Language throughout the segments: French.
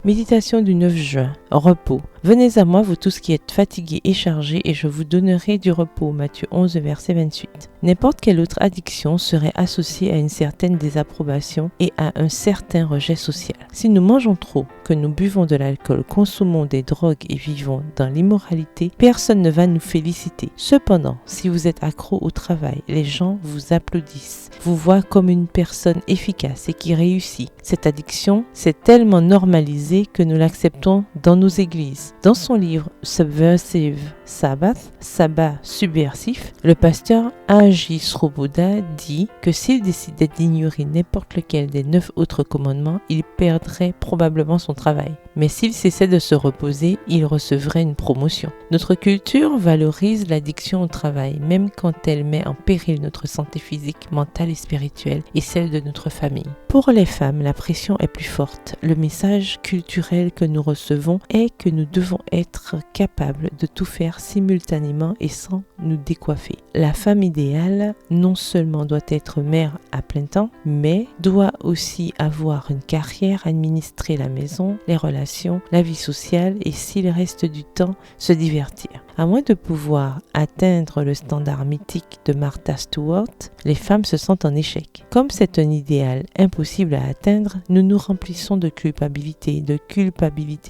Méditation du 9 juin. Repos. Venez à moi, vous tous qui êtes fatigués et chargés, et je vous donnerai du repos. Matthieu 11, verset 28. N'importe quelle autre addiction serait associée à une certaine désapprobation et à un certain rejet social. Si nous mangeons trop, que nous buvons de l'alcool, consommons des drogues et vivons dans l'immoralité, personne ne va nous féliciter. Cependant, si vous êtes accro au travail, les gens vous applaudissent, vous voient comme une personne efficace et qui réussit. Cette addiction s'est tellement normalisée que nous l'acceptons dans nos églises. Dans son livre Subversive Sabbath, sabbat subversif, le pasteur A.J. Swoboda dit que s'il décidait d'ignorer n'importe lequel des 9 autres commandements, il perdrait probablement son travail. Mais s'il cessait de se reposer, il recevrait une promotion. Notre culture valorise l'addiction au travail, même quand elle met en péril notre santé physique, mentale et spirituelle, et celle de notre famille. Pour les femmes, la pression est plus forte. Le message culturel que nous recevons est que nous devons être capables de tout faire simultanément et sans nous décoiffer. La femme idéale non seulement doit être mère à plein temps, mais doit aussi avoir une carrière, administrer la maison, les relations, la vie sociale et s'il reste du temps, se divertir. À moins de pouvoir atteindre le standard mythique de Martha Stewart, les femmes se sentent en échec. Comme c'est un idéal impossible à atteindre, nous nous remplissons de culpabilité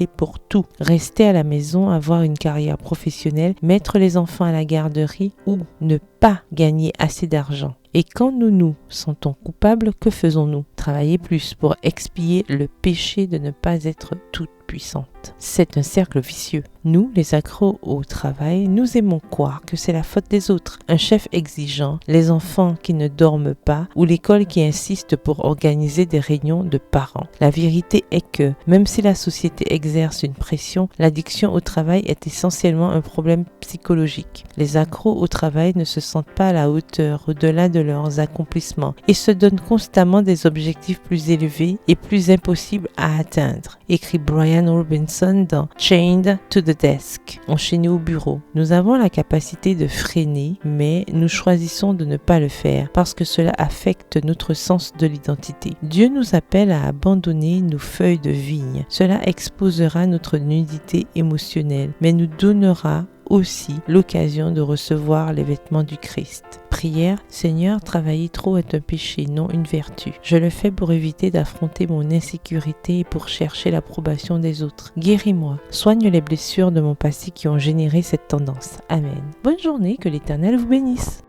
pour tout. Rester à la maison, avoir une carrière professionnelle, mettre les enfants à la garderie ou ne pas gagner assez d'argent. Et quand nous nous sentons coupables, que faisons-nous? Travailler plus pour expier le péché de ne pas être toute puissante. C'est un cercle vicieux. Nous, les accros au travail, nous aimons croire que c'est la faute des autres. Un chef exigeant, les enfants qui ne dorment pas ou l'école qui insiste pour organiser des réunions de parents. La vérité est que, même si la société exerce une pression, l'addiction au travail est essentiellement un problème psychologique. Les accros au travail ne se sentent pas à la hauteur au-delà de leurs accomplissements et se donnent constamment des objectifs plus élevés et plus impossibles à atteindre, écrit Brian Robinson dans Chained to the Desk, enchaîné au bureau. Nous avons la capacité de freiner, mais nous choisissons de ne pas le faire parce que cela affecte notre sens de l'identité. Dieu nous appelle à abandonner nos feuilles de vigne. Cela exposera notre nudité émotionnelle, mais nous donnera aussi l'occasion de recevoir les vêtements du Christ. Prière, Seigneur, travailler trop est un péché, non une vertu. Je le fais pour éviter d'affronter mon insécurité et pour chercher l'approbation des autres. Guéris-moi, soigne les blessures de mon passé qui ont généré cette tendance. Amen. Bonne journée, que l'Éternel vous bénisse.